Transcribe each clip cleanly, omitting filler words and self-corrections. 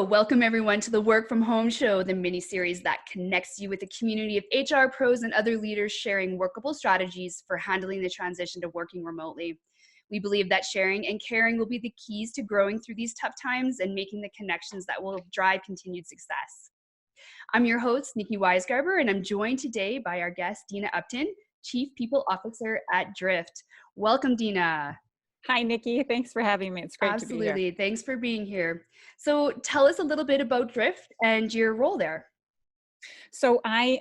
welcome everyone to the Work From Home Show, the mini-series that connects you with a community of HR pros and other leaders sharing workable strategies for handling the transition to working remotely. We believe that sharing and caring will be the keys to growing through these tough times and making the connections that will drive continued success. I'm your host, Nikki Weisgarber, and I'm joined today by our guest, Dena Upton, Chief People Officer at Drift. Welcome, Dena. Hi, Nikki. Thanks for having me. It's great to be here. Absolutely. Thanks for being here. So tell us a little bit about Drift and your role there. So I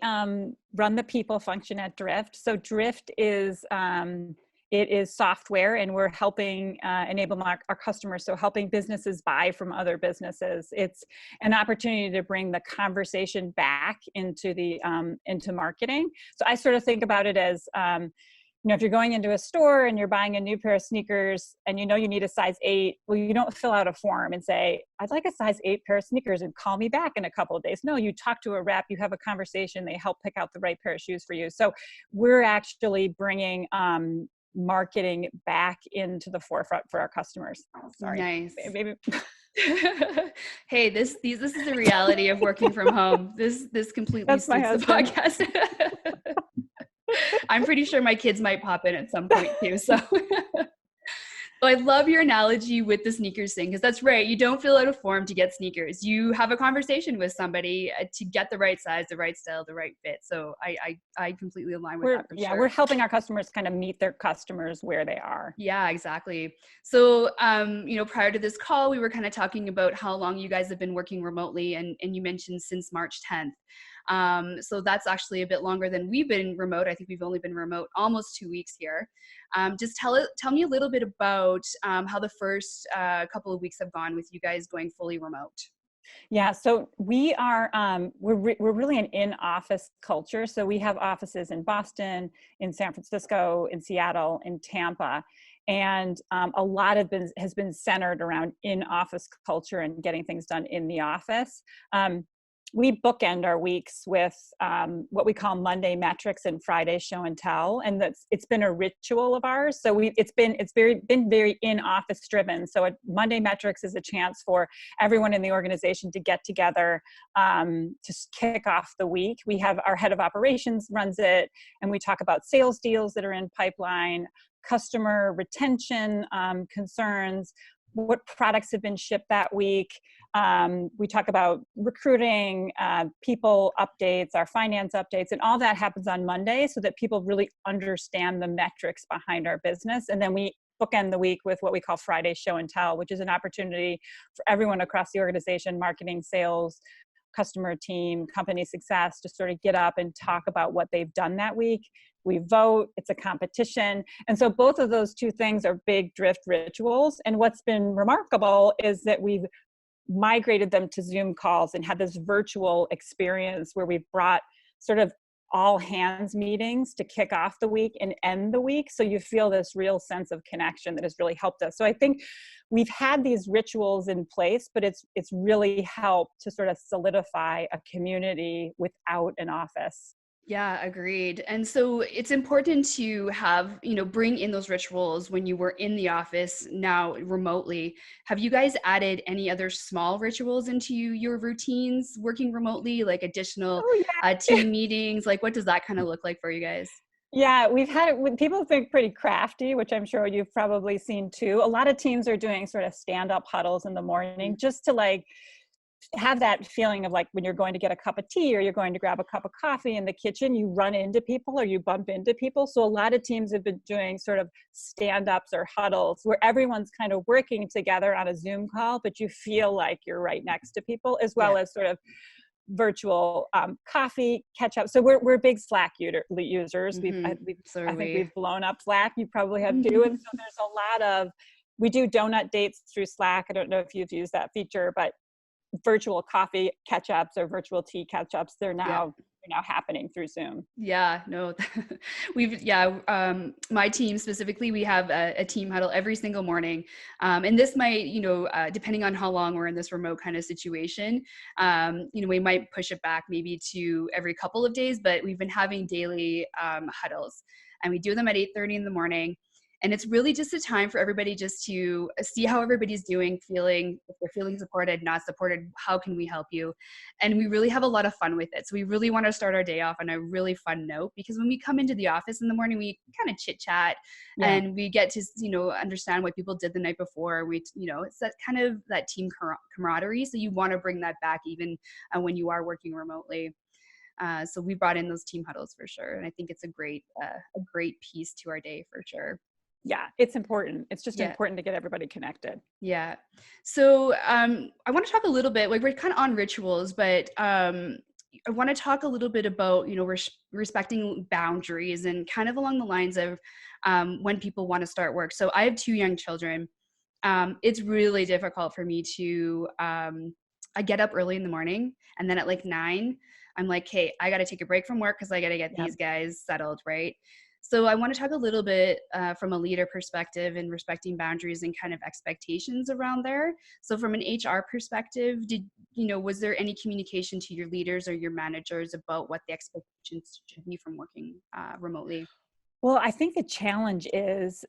run the people function at Drift. So Drift is it is software, and we're helping enable our customers. So helping businesses buy from other businesses. It's an opportunity to bring the conversation back into the into marketing. So I sort of think about it as if you're going into a store and you're buying a new pair of sneakers and you need a size 8, well, you don't fill out a form and say, I'd like a size 8 pair of sneakers and call me back in a couple of days. No, you talk to a rep, you have a conversation, they help pick out the right pair of shoes for you. So we're actually bringing marketing back into the forefront for our customers. Sorry. Nice. Maybe. Hey, this is the reality of working from home. This completely suits the podcast. I'm pretty sure my kids might pop in at some point too. So I love your analogy with the sneakers thing, because that's right. You don't fill out a form to get sneakers. You have a conversation with somebody to get the right size, the right style, the right fit. So I completely align with that for sure. We're helping our customers kind of meet their customers where they are. Yeah, exactly. So, prior to this call, we were kind of talking about how long you guys have been working remotely, and you mentioned since March 10th. So that's actually a bit longer than we've been remote. I think we've only been remote almost 2 weeks here. Just tell me a little bit about how the first couple of weeks have gone with you guys going fully remote. Yeah, so we are we're really an in-office culture. So we have offices in Boston, in San Francisco, in Seattle, in Tampa, and a lot of has been centered around in-office culture and getting things done in the office. We bookend our weeks with what we call Monday metrics and Friday show and tell, and it's been a ritual of ours. So it's been very in office driven. So Monday metrics is a chance for everyone in the organization to get together to kick off the week. We have our head of operations runs it, and we talk about sales deals that are in pipeline, customer retention concerns, what products have been shipped that week. We talk about recruiting, people updates, our finance updates, and all that happens on Monday so that people really understand the metrics behind our business. And then we bookend the week with what we call Friday show and tell, which is an opportunity for everyone across the organization, marketing, sales, customer team, company success, to sort of get up and talk about what they've done that week. We vote, it's a competition. And so both of those two things are big Drift rituals. And what's been remarkable is that we've migrated them to Zoom calls and had this virtual experience where we've brought sort of all hands meetings to kick off the week and end the week. So you feel this real sense of connection that has really helped us. So I think we've had these rituals in place, but it's really helped to sort of solidify a community without an office. Yeah, agreed. And so it's important to have, bring in those rituals when you were in the office, now remotely. Have you guys added any other small rituals into your routines working remotely, like additional team meetings? Like, what does that kind of look like for you guys? Yeah, we've had it when people think pretty crafty, which I'm sure you've probably seen too. A lot of teams are doing sort of stand-up huddles in the morning just to have that feeling of when you're going to get a cup of tea or you're going to grab a cup of coffee in the kitchen, you run into people or you bump into people. So a lot of teams have been doing sort of stand-ups or huddles where everyone's kind of working together on a Zoom call, but you feel like you're right next to people, as well as sort of virtual coffee catch up. So we're big Slack users. Mm-hmm. I think we've blown up Slack. You probably have too. And so there's a lot of, we do donut dates through Slack. I don't know if you've used that feature, but virtual coffee catch-ups or virtual tea catch-ups, they're now happening through Zoom. Yeah, no, my team specifically, we have a team huddle every single morning. And this might, depending on how long we're in this remote kind of situation, we might push it back maybe to every couple of days, but we've been having daily huddles, and we do them at 8:30 in the morning. And it's really just a time for everybody just to see how everybody's doing, feeling, if they're feeling supported, not supported, how can we help you? And we really have a lot of fun with it. So we really want to start our day off on a really fun note, because when we come into the office in the morning, we kind of chit chat and we get to, understand what people did the night before. It's that kind of that team camaraderie. So you want to bring that back even when you are working remotely. So we brought in those team huddles for sure. And I think it's a great piece to our day for sure. Yeah, it's important. It's just important to get everybody connected. Yeah. So I want to talk a little bit, like we're kind of on rituals, but I want to talk a little bit about, respecting boundaries and kind of along the lines of when people want to start work. So I have 2 young children. It's really difficult for me to, I get up early in the morning, and then at like 9, I'm like, hey, I got to take a break from work because I got to get these guys settled, right? So I want to talk a little bit from a leader perspective and respecting boundaries and kind of expectations around there. So from an HR perspective, was there any communication to your leaders or your managers about what the expectations should be from working remotely? Well, I think the challenge is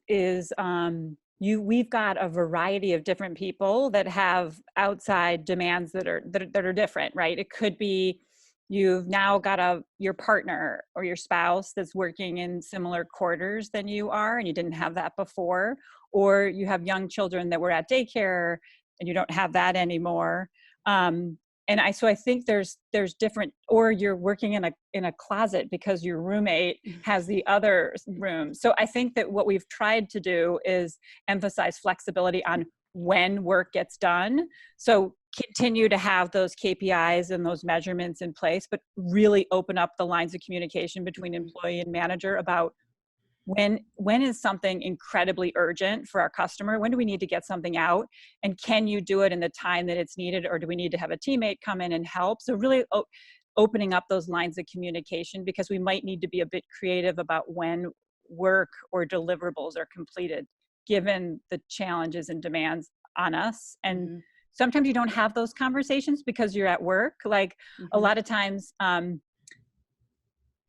we've got a variety of different people that have outside demands that are different, right? It could be you've now got your partner or your spouse that's working in similar quarters than you are, and you didn't have that before, or you have young children that were at daycare and you don't have that anymore. So I think there's different, or you're working in a closet because your roommate has the other room. So I think that what we've tried to do is emphasize flexibility on when work gets done. So continue to have those KPIs and those measurements in place, but really open up the lines of communication between employee and manager about when is something incredibly urgent for our customer? When do we need to get something out? And can you do it in the time that it's needed? Or do we need to have a teammate come in and help? So really opening up those lines of communication, because we might need to be a bit creative about when work or deliverables are completed, given the challenges and demands on us. And sometimes you don't have those conversations because you're at work. Like a lot of times,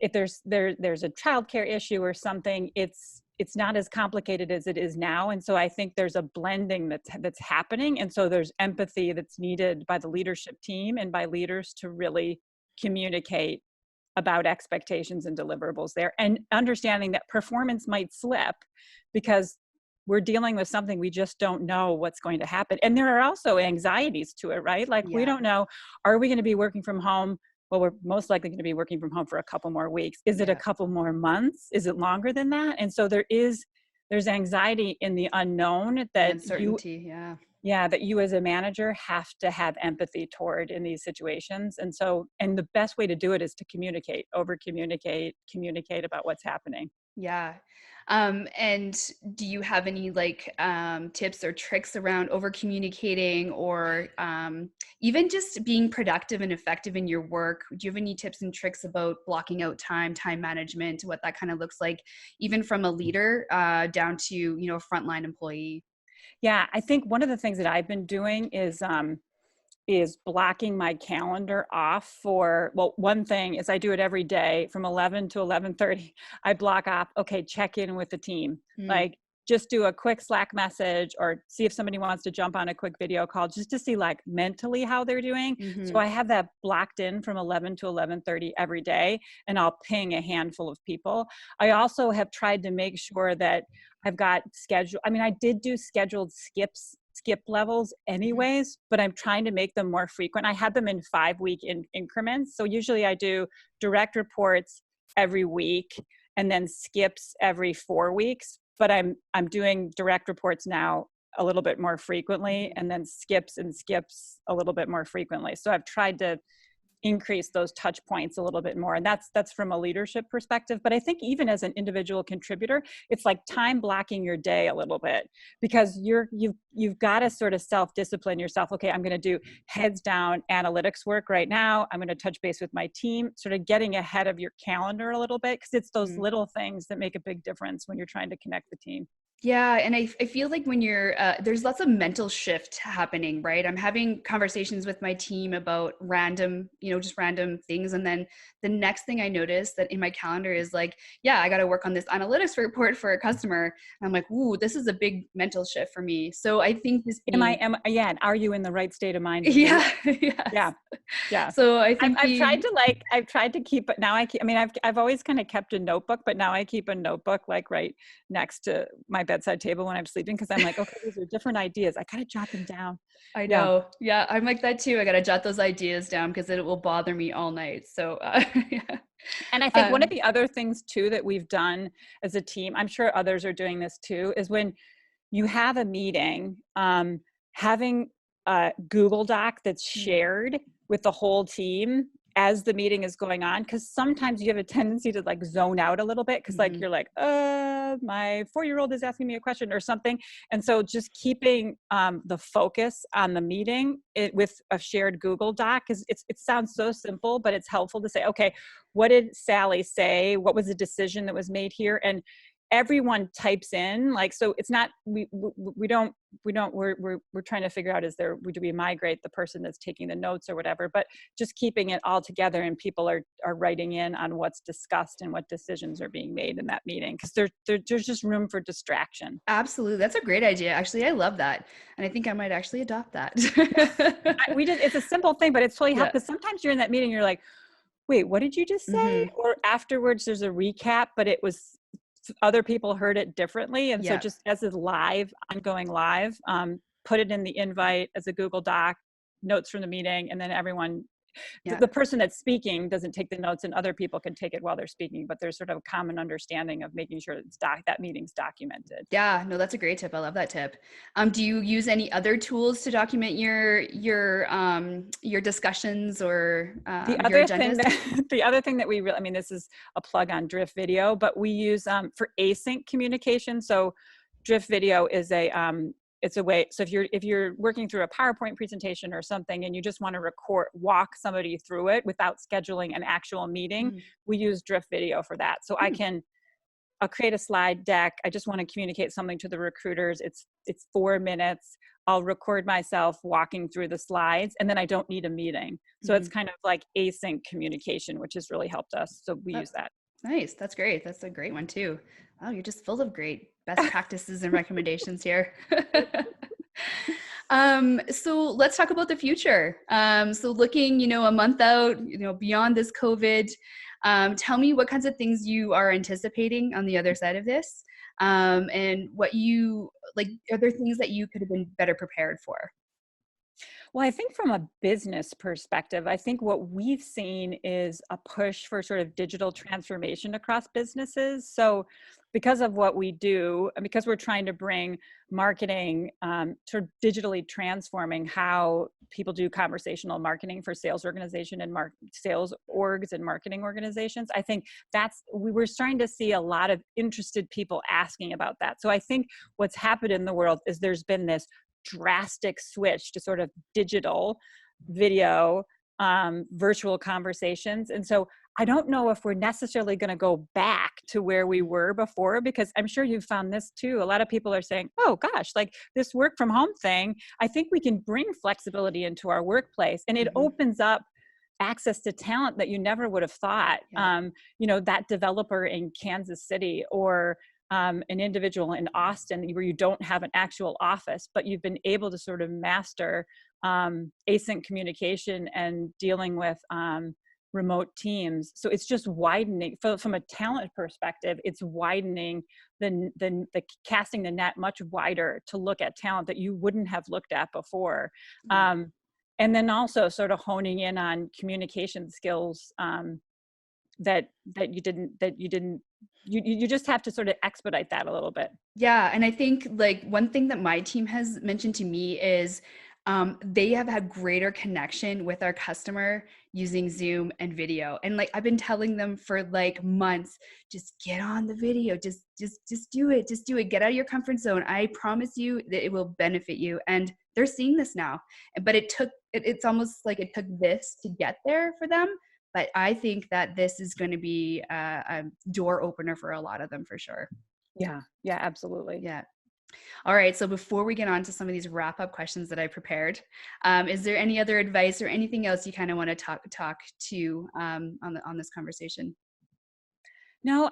if there's a childcare issue or something, it's not as complicated as it is now. And so I think there's a blending that's happening. And so there's empathy that's needed by the leadership team and by leaders to really communicate about expectations and deliverables there, and understanding that performance might slip because we're dealing with something we just don't know what's going to happen. And there are also anxieties to it, right? Like we don't know, are we going to be working from home? Well, we're most likely going to be working from home for a couple more weeks. Is it a couple more months? Is it longer than that? And so there's anxiety in the unknown that uncertainty, that you as a manager have to have empathy toward in these situations. And the best way to do it is to communicate communicate about what's happening. Yeah. And do you have any tips or tricks around over communicating, or even just being productive and effective in your work? Do you have any tips and tricks about blocking out time management, what that kind of looks like, even from a leader down to, a frontline employee? Yeah, I think one of the things that I've been doing is blocking my calendar off one thing is I do it every day from 11 to 11:30. I block off, check in with the team. Like just do a quick Slack message or see if somebody wants to jump on a quick video call just to see mentally how they're doing. So I have that blocked in from 11 to 11:30 every day, and I'll ping a handful of people. I also have tried to make sure that I've got I did do scheduled skip levels anyways, but I'm trying to make them more frequent. I had them in 5-week increments. So usually I do direct reports every week and then skips every 4 weeks, but I'm doing direct reports now a little bit more frequently, and then skips a little bit more frequently. So I've tried to increase those touch points a little bit more. And that's from a leadership perspective. But I think even as an individual contributor, it's like time blocking your day a little bit, because you've got to sort of self-discipline yourself. Okay, I'm going to do heads down analytics work right now. I'm going to touch base with my team, sort of getting ahead of your calendar a little bit, because it's those little things that make a big difference when you're trying to connect the team. Yeah, and I feel like when you're there's lots of mental shift happening, right? I'm having conversations with my team about random, just random things, and then the next thing I notice that in my calendar is like, yeah, I got to work on this analytics report for a customer. And I'm like, ooh, this is a big mental shift for me. So I think this being, Yeah, and are you in the right state of mind to do yeah, it? yes. Yeah. Yeah. So I I've, think I've tried being, to I've tried to keep it now. I mean, I've always kind of kept a notebook, but now I keep a notebook like right next to my bedside table when I'm sleeping. Cause I'm like, okay, these are different ideas. I got to jot them down. I Yeah. know, yeah, I'm like that too. I got to jot those ideas down because it will bother me all night. So yeah. And I think one of Um, the other things too that we've done as a team, I'm sure others are doing this too, is when you have a meeting, having a Google Doc that's mm, shared with the whole team as the meeting is going on, because sometimes you have a tendency to like zone out a little bit because like mhm. you're like, my 4-year-old is asking me a question or something. And so just keeping the focus on the meeting with a shared Google Doc, because it sounds so simple, but it's helpful to say, okay, what did Sally say? What was the decision that was made here? And everyone types in, like, so it's not, we're trying to figure out, do we migrate the person that's taking the notes or whatever, but just keeping it all together, and people are writing in on what's discussed and what decisions are being made in that meeting, because there's just room for distraction. Absolutely. That's a great idea. Actually, I love that. And I think I might actually adopt that. It's a simple thing, but it's really Yeah. helpful, because sometimes you're in that meeting, you're like, wait, what did you just say? Hmm. Or afterwards there's a recap, but it was other people heard it differently. And so Yeah. just as is live, ongoing live, put it in the invite as a Google Doc, notes from the meeting, and then everyone, Yeah. the person that's speaking doesn't take the notes and other people can take it while they're speaking, but there's sort of a common understanding of making sure that meeting's documented. Yeah. No, that's a great tip. I love that tip. Do you use any other tools to document your discussions or The your other thing agendas? that the other thing that we really, I mean, this is a plug on Drift Video, but we use for async communication. So Drift Video is it's a way. So if you're working through a PowerPoint presentation or something, and you just want to walk somebody through it without scheduling an actual meeting, Mm, we use Drift Video for that. So mm, I'll create a slide deck. I just want to communicate something to the recruiters. It's 4 minutes. I'll record myself walking through the slides, and then I don't need a meeting. So it's mhm. kind of like async communication, which has really helped us. So we use That's that. nice. That's great. That's a great one too. Oh, you're just full of great best practices and recommendations here. So let's talk about the future. So looking, a month out, beyond this COVID, tell me what kinds of things you are anticipating on the other side of this, and what you like. Are there things that you could have been better prepared for? Well, I think from a business perspective, I think what we've seen is a push for sort of digital transformation across businesses. So, because of what we do, and because we're trying to bring marketing to digitally transforming how people do conversational marketing for sales organization and sales orgs and marketing organizations, I think we were starting to see a lot of interested people asking about that. So I think what's happened in the world is there's been this drastic switch to sort of digital video, virtual conversations. And so I don't know if we're necessarily going to go back to where we were before, because I'm sure you've found this too. A lot of people are saying, oh gosh, like this work from home thing, I think we can bring flexibility into our workplace. And it Hmm. opens up access to talent that you never would have thought. Yeah. That developer in Kansas City, or an individual in Austin, where you don't have an actual office, but you've been able to sort of master async communication and dealing with remote teams. So it's just widening from a talent perspective. It's widening the casting the net much wider to look at talent that you wouldn't have looked at before. Yeah. And then also sort of honing in on communication skills that you just have to sort of expedite that a little bit. Yeah, and I think like one thing that my team has mentioned to me is they have had greater connection with our customer using Zoom and video. And like I've been telling them for like months, just get on the video, just do it, just do it. Get out of your comfort zone. I promise you that it will benefit you. And they're seeing this now. But it's almost like it took this to get there for them. But I think that this is going to be a door opener for a lot of them for sure. Yeah, absolutely. Yeah. All right. So before we get on to some of these wrap up questions that I prepared, is there any other advice or anything else you kind of want to talk to on this conversation? No,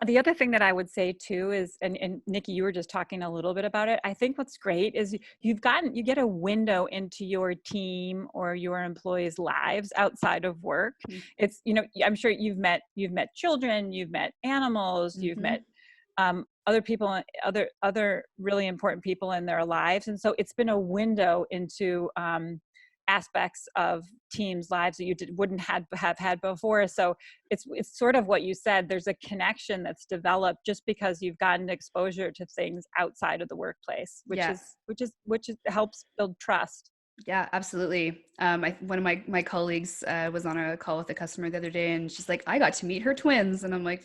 the other thing that I would say too is, and Nikki, you were just talking a little bit about it. I think what's great is you get a window into your team or your employees' lives outside of work. It's, I'm sure you've met children, you've met animals, you've Mm-hmm. met other people, other really important people in their lives. And so it's been a window into aspects of teams' lives that you wouldn't have had before. So it's sort of what you said. There's a connection that's developed just because you've gotten exposure to things outside of the workplace, which Yeah. is helps build trust. Yeah, absolutely. One of my colleagues was on a call with a customer the other day, and she's like, "I got to meet her twins," and I'm like,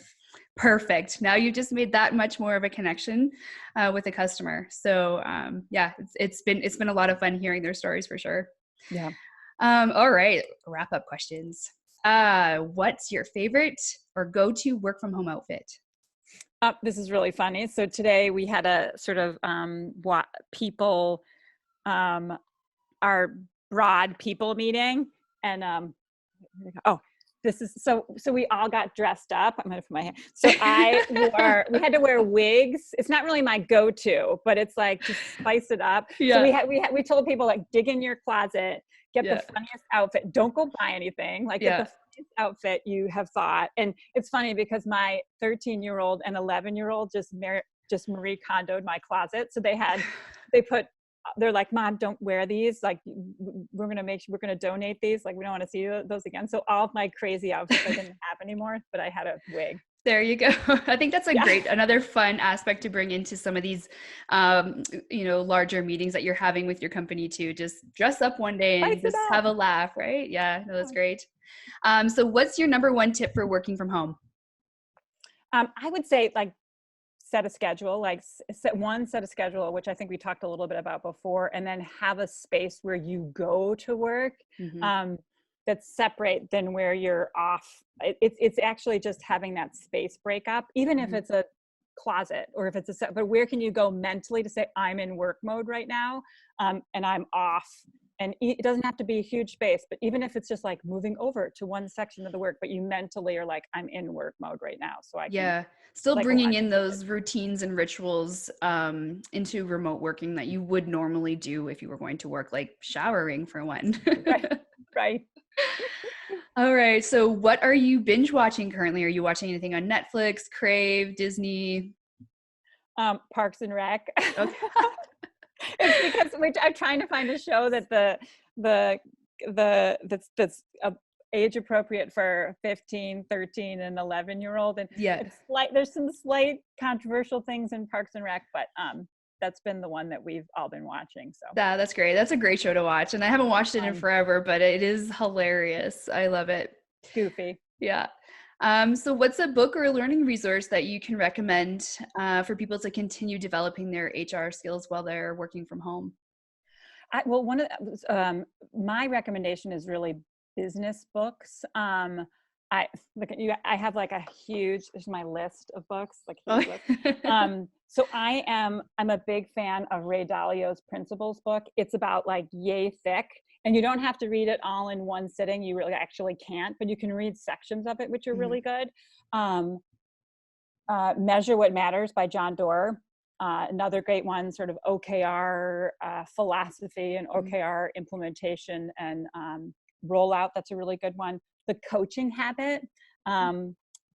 "Perfect! Now you just made that much more of a connection with the customer." So yeah, it's been a lot of fun hearing their stories for sure. Yeah. All right, wrap up questions. What's your favorite or go-to work from home outfit? This is really funny. So today we had a sort of what people um, our broad people meeting, and oh, this is so we all got dressed up. I'm gonna put my hand. So we had to wear wigs. It's not really my go-to, but it's like to spice it up. So Yeah, we told people, like, dig in your closet, get the yeah, funniest outfit. Don't go buy anything. Like, get the yeah. funniest outfit you have thought. And it's funny because my 13-year-old and 11-year-old just Marie Kondoed my closet. So they put, they're like, "Mom, don't wear these. Like, we're going to donate these. Like, we don't want to see those again." So all of my crazy outfits I didn't have anymore, but I had a wig. There you go. I think that's Yeah. another fun aspect to bring into some of these, larger meetings that you're having with your company too. Just dress up one day and Spice it just up. have a laugh, right? Yeah, no, that's great. So what's your number one tip for working from home? I would say, like, set a schedule, like set a schedule, which I think we talked a little bit about before, and then have a space where you go to work Hmm. um, that's separate than where you're off. It's actually just having that space break up, even if Hmm. it's a closet or if it's but where can you go mentally to say, I'm in work mode right now, and I'm off. And it doesn't have to be a huge space, but even if it's just like moving over to one section of the work, but you mentally are like, I'm in work mode right now, so I can, Yeah, still like, bringing watch in a those routines and rituals into remote working that you would normally do if you were going to work, like showering for one. Right, right. All right. So what are you binge watching currently? Are you watching anything on Netflix, Crave, Disney? Parks and Rec. Okay. It's because I'm trying to find a show that the that's age appropriate for 15, 13, and 11-year-old. And Yeah. it's like there's some slight controversial things in Parks and Rec, but that's been the one that we've all been watching. So That's great. That's a great show to watch. And I haven't watched it in fun, forever, but it is hilarious. I love it. goofy. Yeah. So what's a book or a learning resource that you can recommend for people to continue developing their HR skills while they're working from home? Well, one of my recommendation is really business books. I look at you. I have like a huge. There's my list of books, like Oh. huge list. So I'm a big fan of Ray Dalio's Principles book. It's about like yay thick, and you don't have to read it all in one sitting. You really actually can't, but you can read sections of it, which are Mhm. really good. Measure What Matters by John Doerr. Another great one, sort of OKR philosophy and Mhm. OKR implementation and rollout. That's a really good one. The Coaching Habit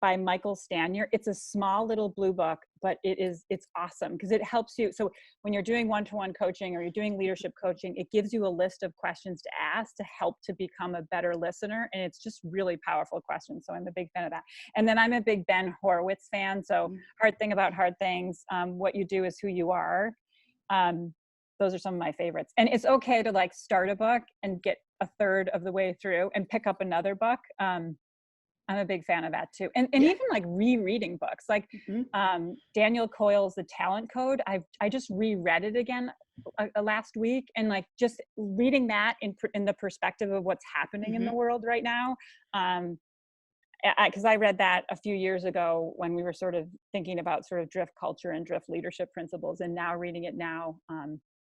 by Michael Stanier. It's a small little blue book, but it's awesome because it helps you. So when you're doing one-to-one coaching or you're doing leadership coaching, it gives you a list of questions to ask to help to become a better listener. And it's just really powerful questions. So I'm a big fan of that. And then I'm a big Ben Horowitz fan. So Mhm. Hard Thing About Hard Things, what you do is who you are. Those are some of my favorites. And it's okay to like start a book and get a third of the way through and pick up another book. I'm a big fan of that too. And Yeah. even like rereading books, like Mhm. Daniel Coyle's The Talent Code. I just reread it again last week, and like just reading that in the perspective of what's happening in the Mhm. world right now. because I read that a few years ago when we were sort of thinking about sort of drift culture and drift leadership principles, and now reading it now,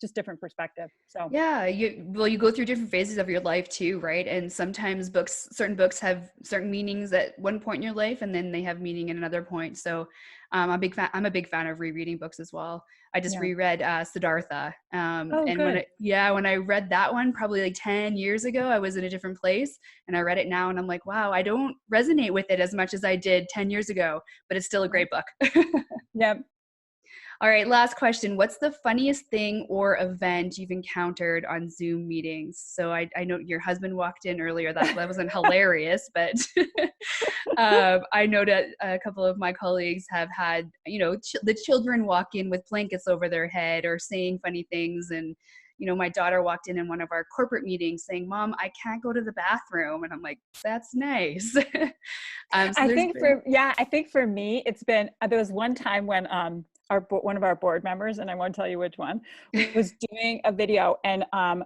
just different perspective. So yeah, you go through different phases of your life too, right? And sometimes certain books have certain meanings at one point in your life, and then they have meaning at another point. So I'm a big fan of rereading books as well. I just yeah. reread Siddhartha. Oh, And good. when I read that one probably like 10 years ago, I was in a different place, and I read it now and I'm like, wow, I don't resonate with it as much as I did 10 years ago, but it's still a great book. Yep. All right, last question. What's the funniest thing or event you've encountered on Zoom meetings? So I know your husband walked in earlier. That wasn't hilarious, but I know that a couple of my colleagues have had, the children walk in with blankets over their head or saying funny things. And, my daughter walked in one of our corporate meetings saying, "Mom, I can't go to the bathroom." And I'm like, that's nice. I think for me, it's been, there was one time when one of our board members, and I won't tell you which one, was doing a video, and I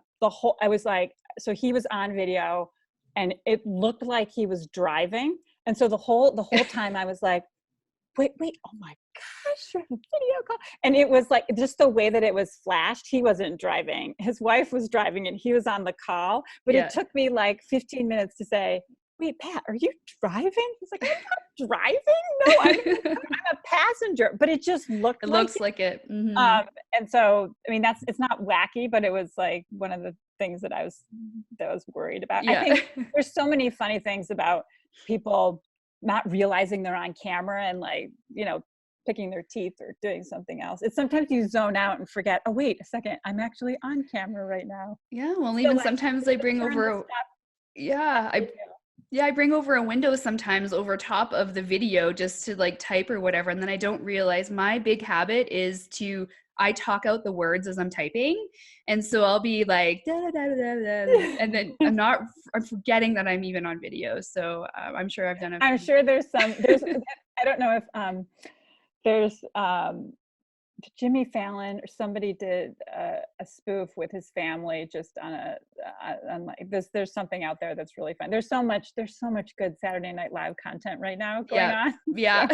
was like, so he was on video and it looked like he was driving. And so the whole time I was like, wait, oh my gosh, you're on a video call. And it was like, just the way that it was flashed, he wasn't driving. His wife was driving and he was on the call. But It took me like 15 minutes to say, wait, Pat, are you driving? He's like, I'm not driving? No, I'm a passenger. But it just looks like it. Mm-hmm. And so, I mean, it's not wacky, but it was like one of the things that I was worried about. Yeah. I think there's so many funny things about people not realizing they're on camera and like, picking their teeth or doing something else. It's sometimes you zone out and forget, oh, wait a second, I'm actually on camera right now. Yeah. Well, even sometimes I bring over, I bring over a window sometimes over top of the video just to like type or whatever. And then I don't realize my big habit is I talk out the words as I'm typing. And so I'll be like, da, da, da, da, da, and then I'm forgetting that I'm even on video. So I'm sure I've done it. I'm sure there's I don't know if there's Jimmy Fallon or somebody did a spoof with his family just on like this. There's something out there that's really fun. There's so much good Saturday Night Live content right now going on. Yeah.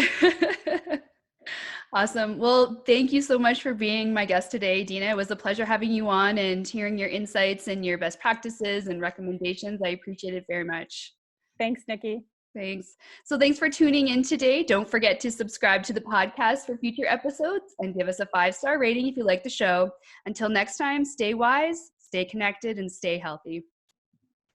Awesome. Well, thank you so much for being my guest today, Dena. It was a pleasure having you on and hearing your insights and your best practices and recommendations. I appreciate it very much. Thanks, Nikki. Thanks. So thanks for tuning in today. Don't forget to subscribe to the podcast for future episodes and give us a 5-star rating if you like the show. Until next time, stay wise, stay connected, and stay healthy.